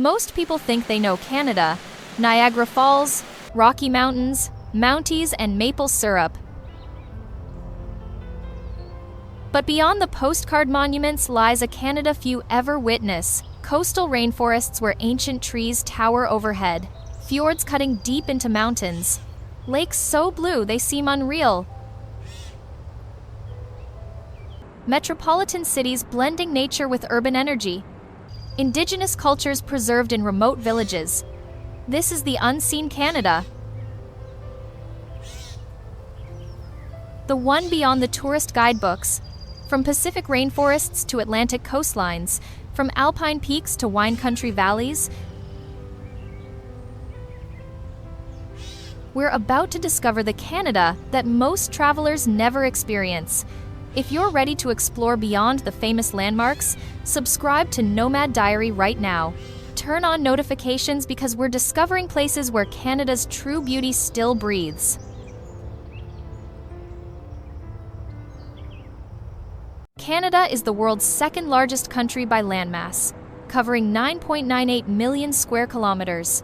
Most people think they know Canada, Niagara Falls, Rocky Mountains, Mounties, and maple syrup. But beyond the postcard monuments lies a Canada few ever witness: coastal rainforests where ancient trees tower overhead, fjords cutting deep into mountains, lakes so blue they seem unreal, metropolitan cities blending nature with urban energy, Indigenous cultures preserved in remote villages. This is the unseen Canada. The one beyond the tourist guidebooks. From Pacific rainforests to Atlantic coastlines, from alpine peaks to wine country valleys, we're about to discover the Canada that most travelers never experience. If you're ready to explore beyond the famous landmarks, subscribe to Nomad Diary right now. Turn on notifications because we're discovering places where Canada's true beauty still breathes. Canada is the world's second largest country by landmass, covering 9.98 million square kilometers.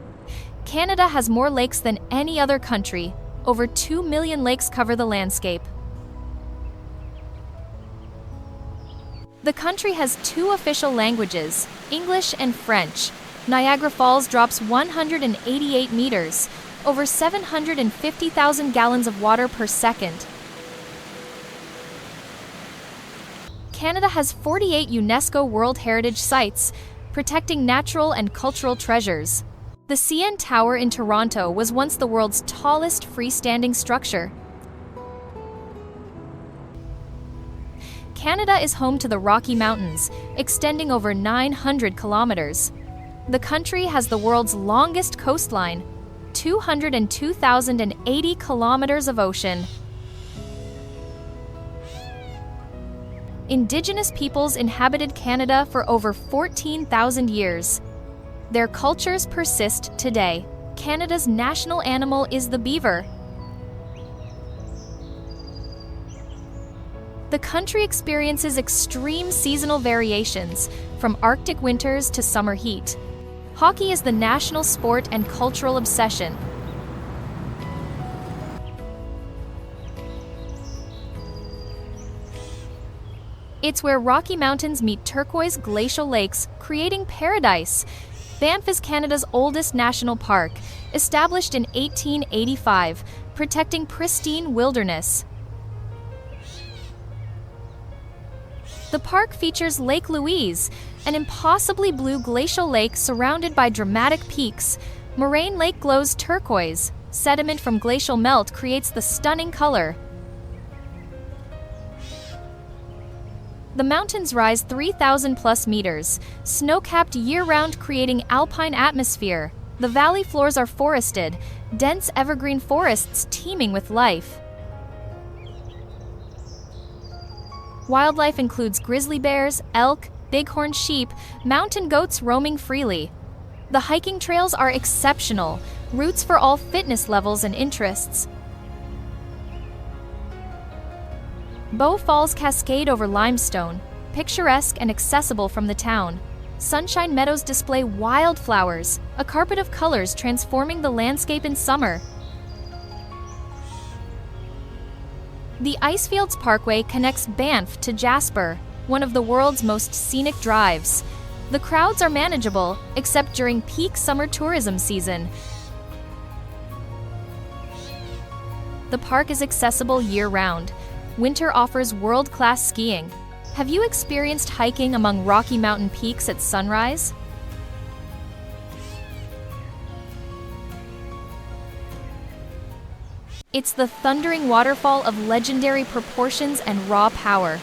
Canada has more lakes than any other country. Over 2 million lakes cover the landscape. The country has two official languages, English and French. Niagara Falls drops 188 meters, over 750,000 gallons of water per second. Canada has 48 UNESCO World Heritage Sites, protecting natural and cultural treasures. The CN Tower in Toronto was once the world's tallest freestanding structure. Canada is home to the Rocky Mountains, extending over 900 kilometers. The country has the world's longest coastline, 202,080 kilometers of ocean. Indigenous peoples inhabited Canada for over 14,000 years. Their cultures persist today. Canada's national animal is the beaver. The country experiences extreme seasonal variations, from Arctic winters to summer heat. Hockey is the national sport and cultural obsession. It's where Rocky Mountains meet turquoise glacial lakes, creating paradise. Banff is Canada's oldest national park, established in 1885, protecting pristine wilderness. The park features Lake Louise, an impossibly blue glacial lake surrounded by dramatic peaks. Moraine Lake glows turquoise. Sediment from glacial melt creates the stunning color. The mountains rise 3,000 plus meters, snow-capped year-round, creating alpine atmosphere. The valley floors are forested, dense evergreen forests teeming with life. Wildlife includes grizzly bears, elk, bighorn sheep, mountain goats roaming freely. The hiking trails are exceptional, routes for all fitness levels and interests. Bow Falls cascade over limestone, picturesque and accessible from the town. Sunshine Meadows display wildflowers, a carpet of colors transforming the landscape in summer. The Icefields Parkway connects Banff to Jasper, one of the world's most scenic drives. The crowds are manageable, except during peak summer tourism season. The park is accessible year-round. Winter offers world-class skiing. Have you experienced hiking among Rocky Mountain peaks at sunrise? It's the thundering waterfall of legendary proportions and raw power.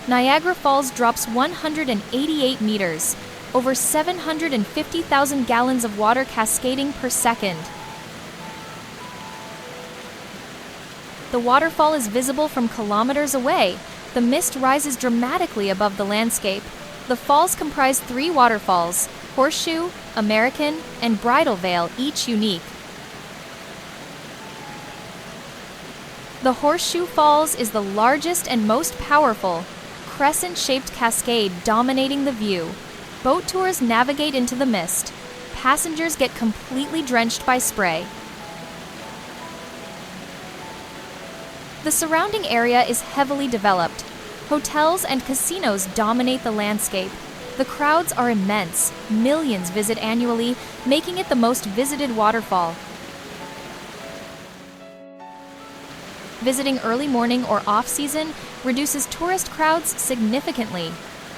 Niagara Falls drops 188 meters, over 750,000 gallons of water cascading per second. The waterfall is visible from kilometers away. The mist rises dramatically above the landscape. The falls comprise 3 waterfalls: Horseshoe, American, and Bridal Veil, each unique. The Horseshoe Falls is the largest and most powerful, crescent-shaped cascade dominating the view. Boat tours navigate into the mist, passengers get completely drenched by spray. The surrounding area is heavily developed. Hotels and casinos dominate the landscape. The crowds are immense. Millions visit annually, making it the most visited waterfall. Visiting early morning or off-season reduces tourist crowds significantly.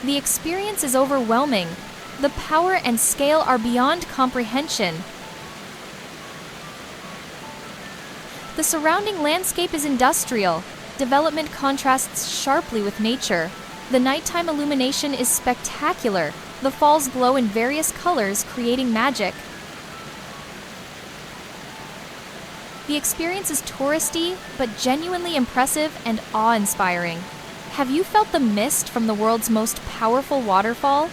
The experience is overwhelming. The power and scale are beyond comprehension. The surrounding landscape is industrial. Development contrasts sharply with nature. The nighttime illumination is spectacular. The falls glow in various colors, creating magic. The experience is touristy, but genuinely impressive and awe-inspiring. Have you felt the mist from the world's most powerful waterfall?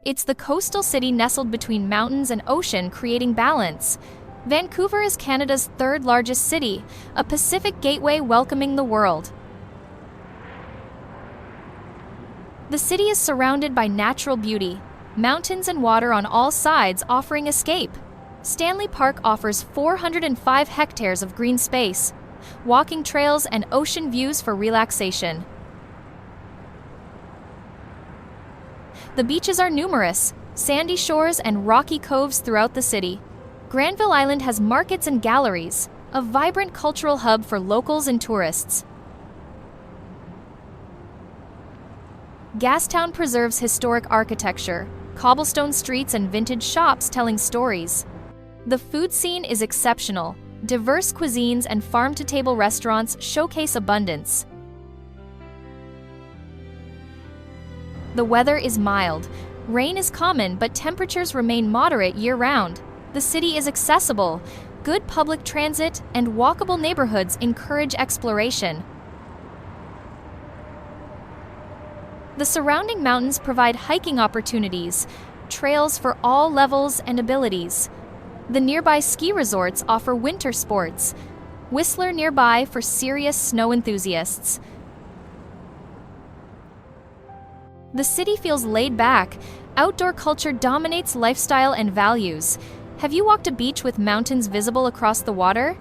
It's the coastal city nestled between mountains and ocean, creating balance. Vancouver is Canada's third largest city, a Pacific gateway welcoming the world. The city is surrounded by natural beauty, mountains and water on all sides offering escape. Stanley Park offers 405 hectares of green space, walking trails and ocean views for relaxation. The beaches are numerous, sandy shores and rocky coves throughout the city. Granville Island has markets and galleries, a vibrant cultural hub for locals and tourists. Gastown preserves historic architecture, cobblestone streets and vintage shops telling stories. The food scene is exceptional. Diverse cuisines and farm-to-table restaurants showcase abundance. The weather is mild. Rain is common, but temperatures remain moderate year-round. The city is accessible. Good public transit and walkable neighborhoods encourage exploration. The surrounding mountains provide hiking opportunities, trails for all levels and abilities. The nearby ski resorts offer winter sports. Whistler nearby for serious snow enthusiasts. The city feels laid back. Outdoor culture dominates lifestyle and values. Have you walked a beach with mountains visible across the water?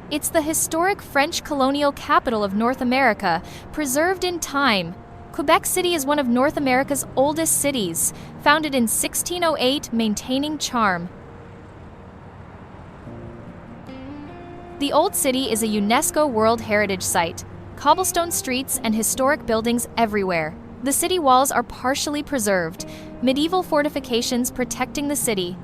It's the historic French colonial capital of North America, preserved in time. Quebec City is one of North America's oldest cities, founded in 1608, maintaining charm. The Old City is a UNESCO World Heritage Site. Cobblestone streets and historic buildings everywhere. The city walls are partially preserved, medieval fortifications protecting the city.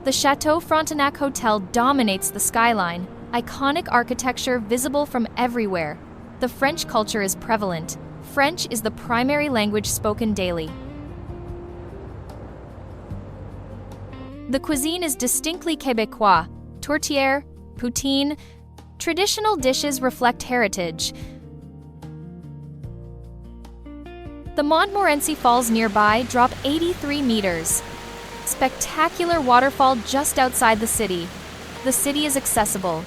The Chateau Frontenac Hotel dominates the skyline, iconic architecture visible from everywhere. The French culture is prevalent. French is the primary language spoken daily. The cuisine is distinctly Québécois. Tourtière, poutine, traditional dishes reflect heritage. The Montmorency Falls nearby drop 83 meters. Spectacular waterfall just outside the city. The city is accessible.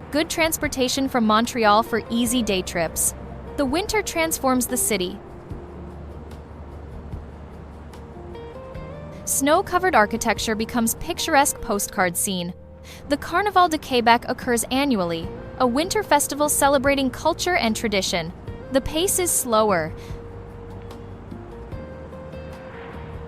Good transportation from Montreal for easy day trips. The winter transforms the city. Snow-covered architecture becomes picturesque postcard scene. The Carnaval de Québec occurs annually, a winter festival celebrating culture and tradition. The pace is slower.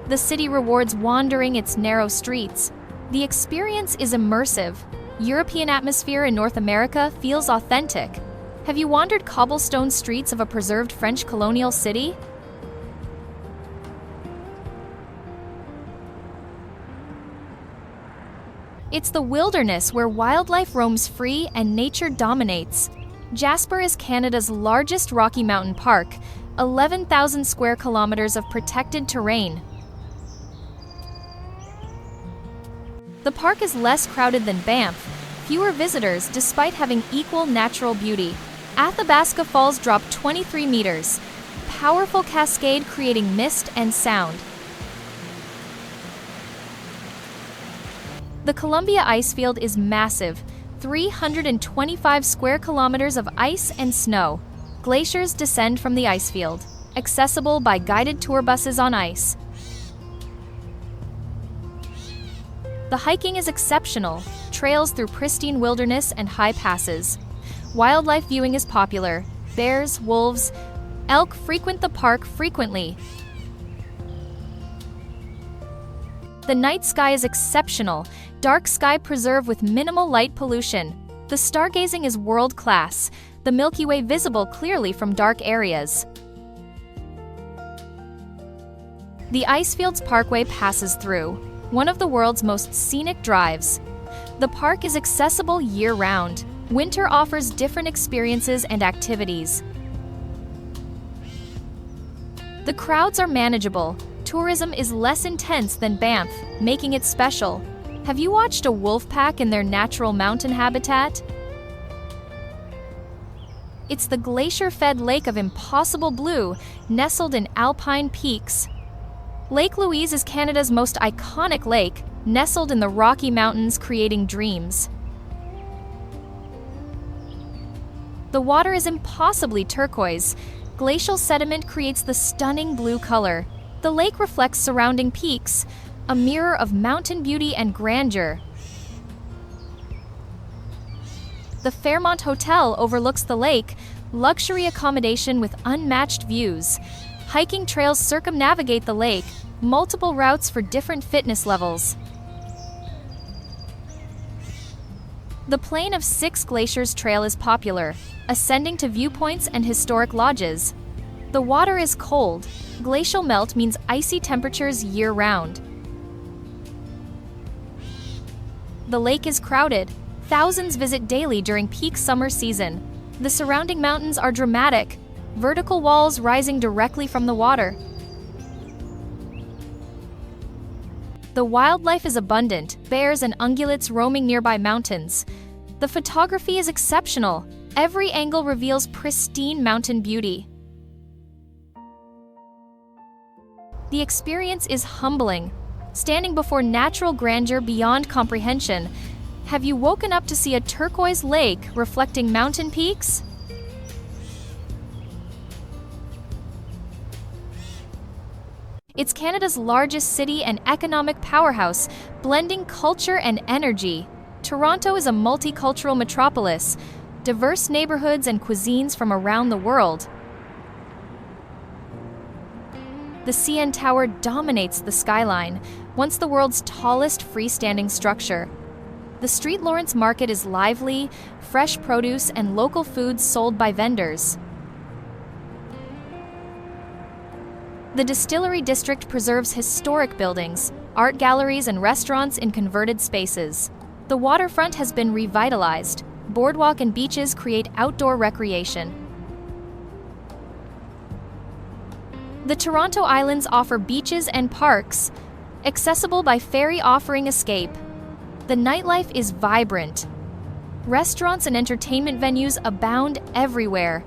The city rewards wandering its narrow streets. The experience is immersive. European atmosphere in North America feels authentic. Have you wandered cobblestone streets of a preserved French colonial city? It's the wilderness where wildlife roams free and nature dominates. Jasper is Canada's largest Rocky Mountain park, 11,000 square kilometers of protected terrain. The park is less crowded than Banff, fewer visitors despite having equal natural beauty. Athabasca Falls drop 23 meters, powerful cascade creating mist and sound. The Columbia ice field is massive, 325 square kilometers of ice and snow. Glaciers descend from the ice field, accessible by guided tour buses on ice. The hiking is exceptional, trails through pristine wilderness and high passes. Wildlife viewing is popular. Bears, wolves, elk frequent the park frequently. The night sky is exceptional, dark sky preserved with minimal light pollution. The stargazing is world-class, the Milky Way visible clearly from dark areas. The Icefields Parkway passes through, one of the world's most scenic drives. The park is accessible year-round. Winter offers different experiences and activities. The crowds are manageable. Tourism is less intense than Banff, making it special. Have you watched a wolf pack in their natural mountain habitat? It's the glacier-fed Lake of Impossible Blue, nestled in alpine peaks. Lake Louise is Canada's most iconic lake, nestled in the Rocky Mountains, creating dreams. The water is impossibly turquoise. Glacial sediment creates the stunning blue color. The lake reflects surrounding peaks, a mirror of mountain beauty and grandeur. The Fairmont Hotel overlooks the lake, luxury accommodation with unmatched views. Hiking trails circumnavigate the lake, multiple routes for different fitness levels. The Plain of Six Glaciers Trail is popular, ascending to viewpoints and historic lodges. The water is cold. Glacial melt means icy temperatures year-round. The lake is crowded. Thousands visit daily during peak summer season. The surrounding mountains are dramatic, vertical walls rising directly from the water. The wildlife is abundant, bears and ungulates roaming nearby mountains. The photography is exceptional. Every angle reveals pristine mountain beauty. The experience is humbling, standing before natural grandeur beyond comprehension. Have you woken up to see a turquoise lake reflecting mountain peaks? It's Canada's largest city and economic powerhouse, blending culture and energy. Toronto is a multicultural metropolis, diverse neighborhoods and cuisines from around the world. The CN Tower dominates the skyline, once the world's tallest freestanding structure. The Street Lawrence Market is lively, fresh produce and local foods sold by vendors. The Distillery District preserves historic buildings, art galleries and restaurants in converted spaces. The waterfront has been revitalized. Boardwalk and beaches create outdoor recreation. The Toronto Islands offer beaches and parks, accessible by ferry offering escape. The nightlife is vibrant. Restaurants and entertainment venues abound everywhere.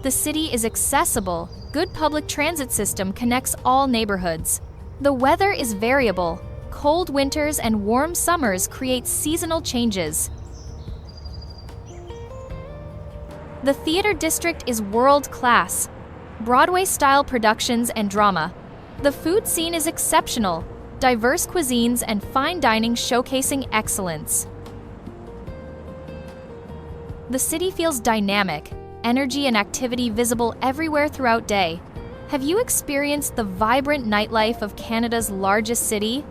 The city is accessible. Good public transit system connects all neighborhoods. The weather is variable. Cold winters and warm summers create seasonal changes. The theater district is world-class. Broadway-style productions and drama. The food scene is exceptional. Diverse cuisines and fine dining showcasing excellence. The city feels dynamic. Energy and activity visible everywhere throughout day. Have you experienced the vibrant nightlife of Canada's largest city?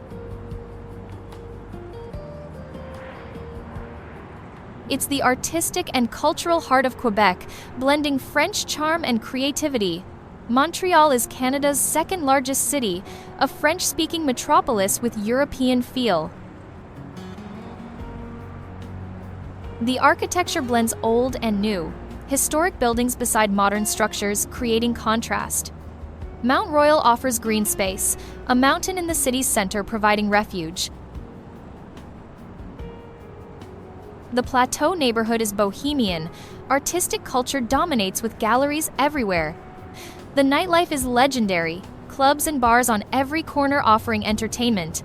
It's the artistic and cultural heart of Quebec, blending French charm and creativity. Montreal is Canada's second-largest city, a French-speaking metropolis with European feel. The architecture blends old and new. Historic buildings beside modern structures, creating contrast. Mount Royal offers green space, a mountain in the city's center providing refuge. The Plateau neighborhood is bohemian. Artistic culture dominates with galleries everywhere. The nightlife is legendary. clubs and bars on every corner offering entertainment.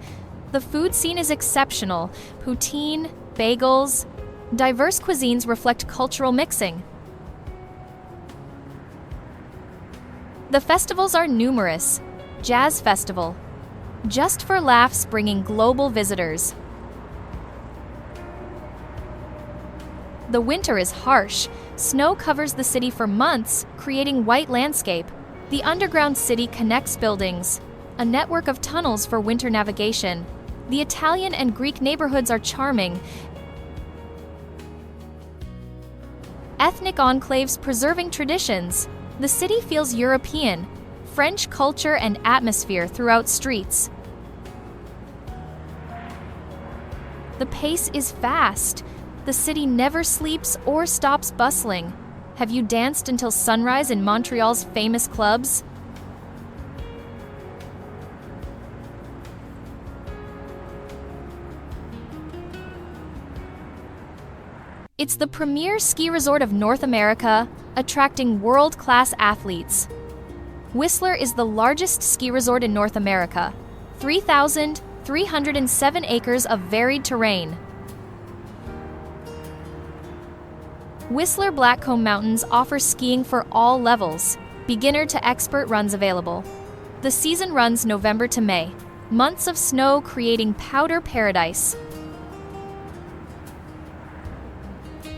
The food scene is exceptional. Poutine, bagels. Diverse cuisines reflect cultural mixing. The festivals are numerous. Jazz Festival, Just for Laughs, bringing global visitors. The winter is harsh. Snow covers the city for months, creating white landscape. The underground city connects buildings, a network of tunnels for winter navigation. The Italian and Greek neighborhoods are charming. Ethnic enclaves preserving traditions. The city feels European, French culture and atmosphere throughout streets. The pace is fast. The city never sleeps or stops bustling. Have you danced until sunrise in Montreal's famous clubs? It's the premier ski resort of North America, attracting world-class athletes. Whistler is the largest ski resort in North America, 3,307 acres of varied terrain. Whistler Blackcomb Mountains offers skiing for all levels, beginner to expert runs available. The season runs November to May, months of snow creating powder paradise.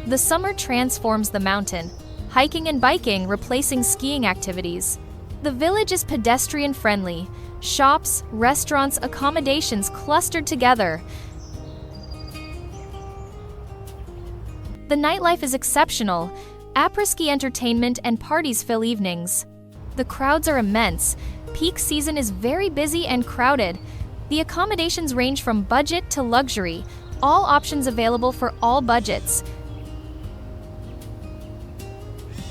The summer transforms the mountain, hiking and biking replacing skiing activities. The village is pedestrian-friendly, shops, restaurants, accommodations clustered together. The nightlife is exceptional. Après-ski entertainment and parties fill evenings. The crowds are immense. Peak season is very busy and crowded. The accommodations range from budget to luxury, all options available for all budgets.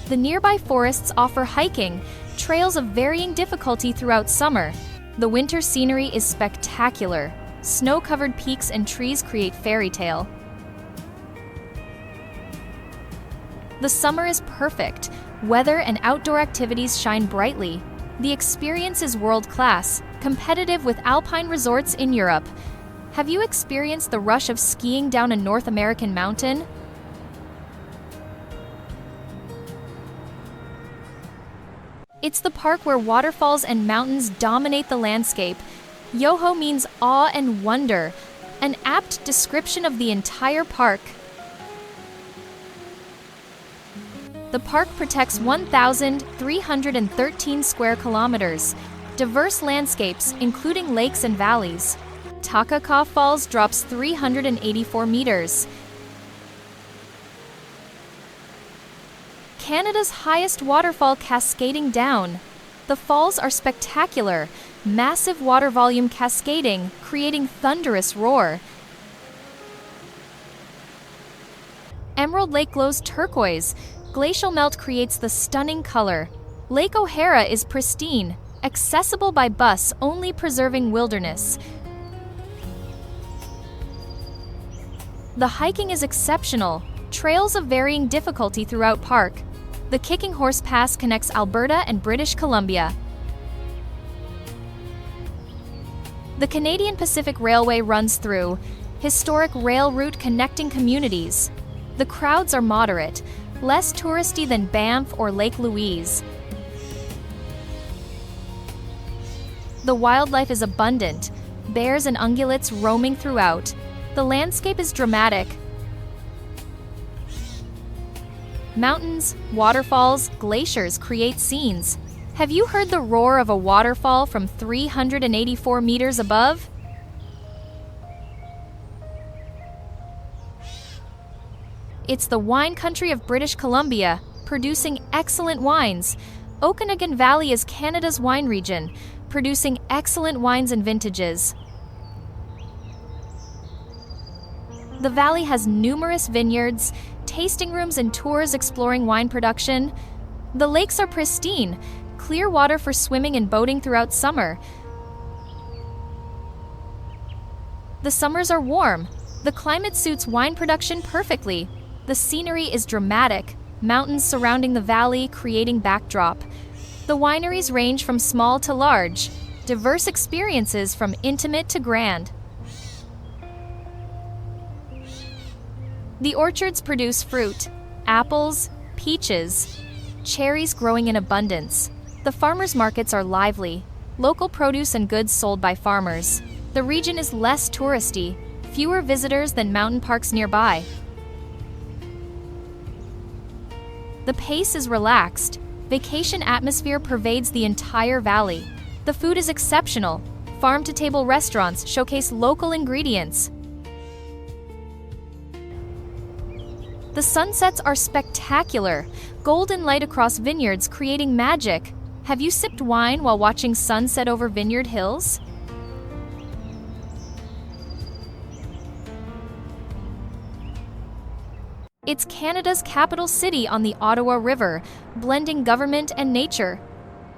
The nearby forests offer hiking, trails of varying difficulty throughout summer. The winter scenery is spectacular. Snow-covered peaks and trees create fairy tale. The summer is perfect. Weather and outdoor activities shine brightly. The experience is world-class, competitive with alpine resorts in Europe. Have you experienced the rush of skiing down a North American mountain? It's the park where waterfalls and mountains dominate the landscape. Yoho means awe and wonder, an apt description of the entire park. The park protects 1,313 square kilometers, diverse landscapes, including lakes and valleys. Takaka Falls drops 384 meters. Canada's highest waterfall cascading down. The falls are spectacular, massive water volume cascading, creating thunderous roar. Emerald Lake glows turquoise. Glacial melt creates the stunning color. Lake O'Hara is pristine, accessible by bus, only preserving wilderness. The hiking is exceptional. Trails of varying difficulty throughout park. The Kicking Horse Pass connects Alberta and British Columbia. The Canadian Pacific Railway runs through, historic rail route connecting communities. The crowds are moderate, less touristy than Banff or Lake Louise. The wildlife is abundant, bears and ungulates roaming throughout. The landscape is dramatic. Mountains, waterfalls, glaciers create scenes. Have you heard the roar of a waterfall from 384 meters above? It's the wine country of British Columbia, producing excellent wines. Okanagan Valley is Canada's wine region, producing excellent wines and vintages. The valley has numerous vineyards, tasting rooms and tours exploring wine production. The lakes are pristine, clear water for swimming and boating throughout summer. The summers are warm. The climate suits wine production perfectly. The scenery is dramatic, mountains surrounding the valley creating backdrop. The wineries range from small to large, diverse experiences from intimate to grand. The orchards produce fruit, apples, peaches, cherries growing in abundance. The farmers' markets are lively, local produce and goods sold by farmers. The region is less touristy, fewer visitors than mountain parks nearby. The pace is relaxed. Vacation atmosphere pervades the entire valley. The food is exceptional. Farm-to-table restaurants showcase local ingredients. The sunsets are spectacular, golden light across vineyards creating magic. Have you sipped wine while watching sunset over vineyard hills? It's Canada's capital city on the Ottawa River, blending government and nature.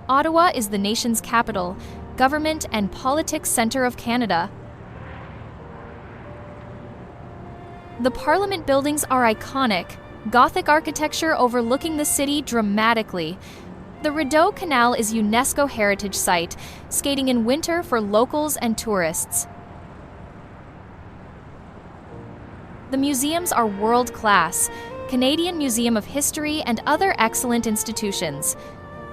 Ottawa is the nation's capital, government and politics center of Canada. The Parliament buildings are iconic, Gothic architecture overlooking the city dramatically. The Rideau Canal is UNESCO Heritage Site, skating in winter for locals and tourists. The museums are world-class, Canadian Museum of History and other excellent institutions.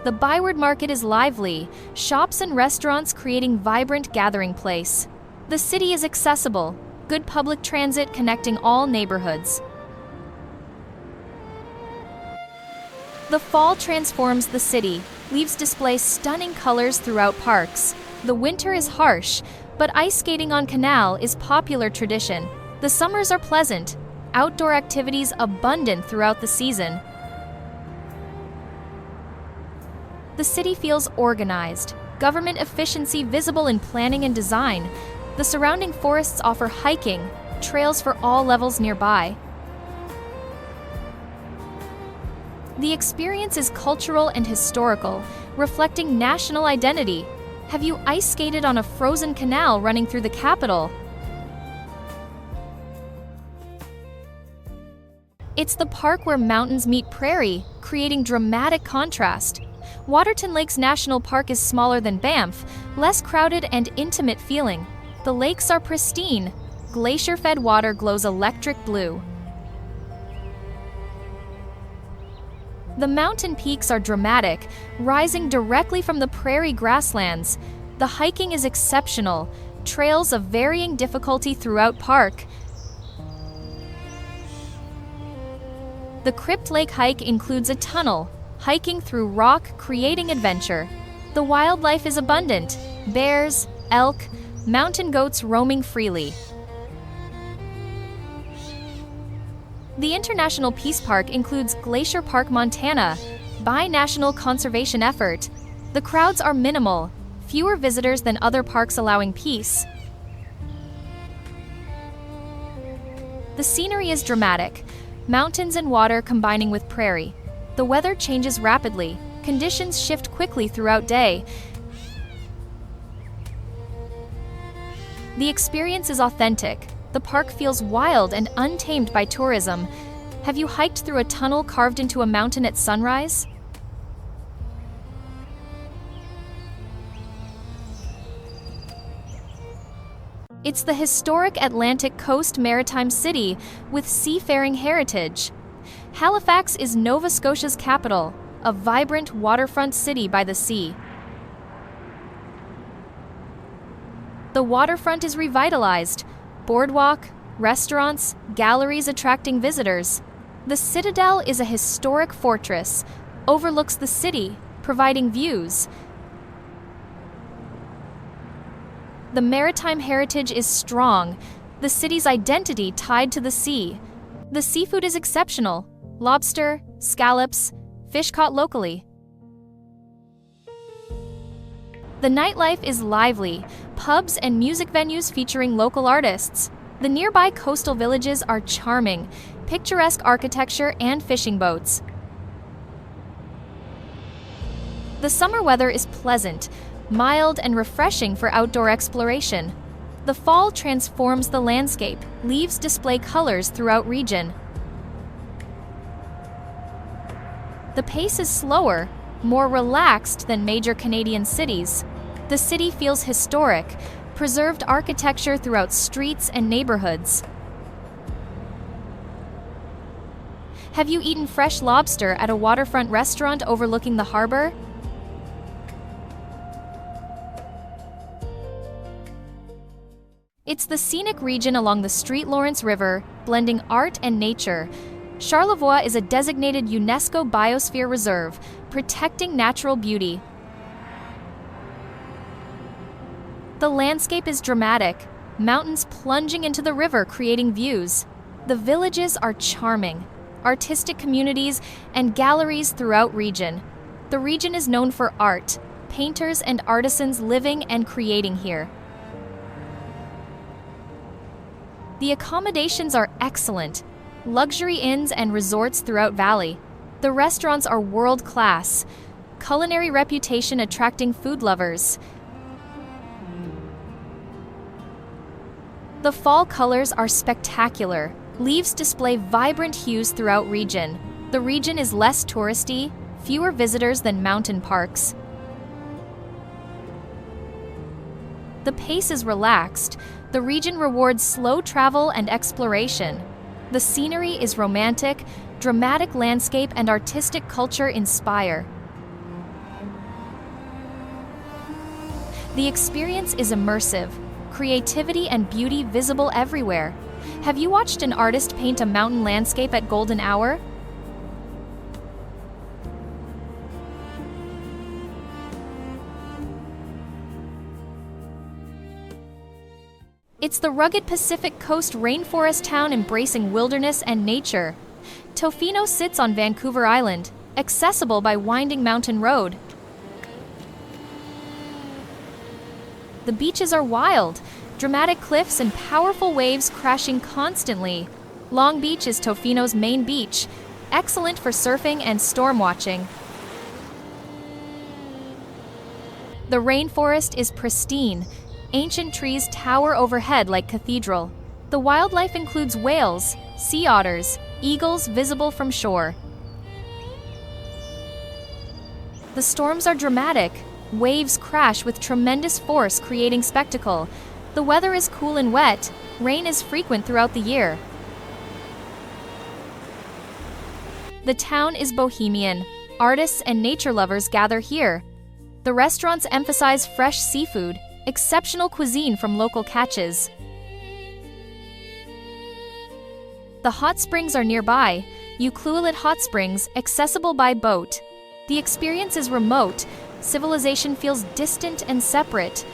The Byward Market is lively, shops and restaurants creating vibrant gathering place. The city is accessible, good public transit connecting all neighborhoods. The fall transforms the city, leaves display stunning colors throughout parks. The winter is harsh, but ice skating on canal is popular tradition. The summers are pleasant, outdoor activities abundant throughout the season. The city feels organized, government efficiency visible in planning and design. The surrounding forests offer hiking, trails for all levels nearby. The experience is cultural and historical, reflecting national identity. Have you ice skated on a frozen canal running through the capital? It's the park where mountains meet prairie, creating dramatic contrast. Waterton Lakes National Park is smaller than Banff, less crowded and intimate feeling. The lakes are pristine. Glacier-fed water glows electric blue. The mountain peaks are dramatic, rising directly from the prairie grasslands. The hiking is exceptional, trails of varying difficulty throughout park. The Crypt Lake hike includes a tunnel, hiking through rock, creating adventure. The wildlife is abundant, bears, elk, mountain goats roaming freely. The International Peace Park includes Glacier Park, Montana, bi-national conservation effort. The crowds are minimal, fewer visitors than other parks allowing peace. The scenery is dramatic, mountains and water combining with prairie. The weather changes rapidly, conditions shift quickly throughout day. The experience is authentic. The park feels wild and untamed by tourism. Have you hiked through a tunnel carved into a mountain at sunrise? It's the historic Atlantic Coast maritime city with seafaring heritage. Halifax is Nova Scotia's capital, a vibrant waterfront city by the sea. The waterfront is revitalized. Boardwalk, restaurants, galleries attracting visitors. The Citadel is a historic fortress, overlooks the city, providing views. The maritime heritage is strong, the city's identity tied to the sea. The seafood is exceptional, lobster, scallops, fish caught locally. The nightlife is lively, pubs and music venues featuring local artists. The nearby coastal villages are charming, picturesque architecture and fishing boats. The summer weather is pleasant, mild and refreshing for outdoor exploration. The fall transforms the landscape, leaves display colors throughout region. The pace is slower, more relaxed than major Canadian cities. The city feels historic, preserved architecture throughout streets and neighborhoods. Have you eaten fresh lobster at a waterfront restaurant overlooking the harbor? It's the scenic region along the St. Lawrence River, blending art and nature. Charlevoix is a designated UNESCO Biosphere Reserve, protecting natural beauty. The landscape is dramatic, mountains plunging into the river creating views. The villages are charming, artistic communities and galleries throughout region. The region is known for art, painters and artisans living and creating here. The accommodations are excellent. Luxury inns and resorts throughout Valley. The restaurants are world-class. Culinary reputation attracting food lovers. The fall colors are spectacular. Leaves display vibrant hues throughout region. The region is less touristy, fewer visitors than mountain parks. The pace is relaxed. The region rewards slow travel and exploration. The scenery is romantic, dramatic landscape and artistic culture inspire. The experience is immersive, creativity and beauty visible everywhere. Have you watched an artist paint a mountain landscape at golden hour? It's the rugged Pacific Coast rainforest town embracing wilderness and nature. Tofino sits on Vancouver Island, accessible by winding mountain road. The beaches are wild, dramatic cliffs and powerful waves crashing constantly. Long Beach is Tofino's main beach, excellent for surfing and storm watching. The rainforest is pristine. Ancient trees tower overhead like cathedral. The wildlife includes whales, sea otters, eagles visible from shore. The storms are dramatic. Waves crash with tremendous force, creating spectacle. The weather is cool and wet. Rain is frequent throughout the year. The town is bohemian. Artists and nature lovers gather here. The restaurants emphasize fresh seafood, exceptional cuisine from local catches. The hot springs are nearby. Ucluelet Hot Springs, accessible by boat. The experience is remote. Civilization feels distant and separate.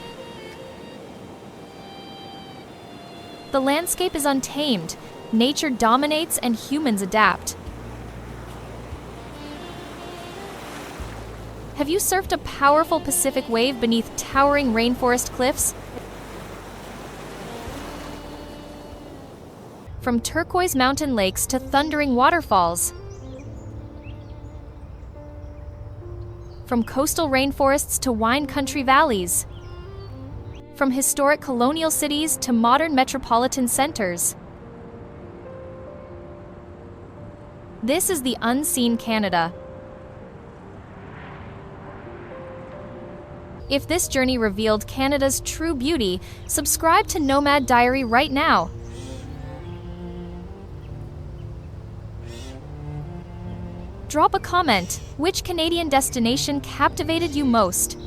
The landscape is untamed. Nature dominates and humans adapt. Have you surfed a powerful Pacific wave beneath towering rainforest cliffs? From turquoise mountain lakes to thundering waterfalls. From coastal rainforests to wine country valleys. From historic colonial cities to modern metropolitan centers. This is the unseen Canada. If this journey revealed Canada's true beauty, subscribe to Nomad Diary right now. Drop a comment. Which Canadian destination captivated you most?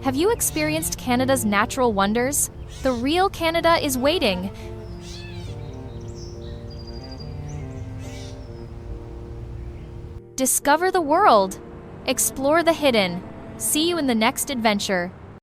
Have you experienced Canada's natural wonders? The real Canada is waiting. Discover the world. Explore the hidden. See you in the next adventure.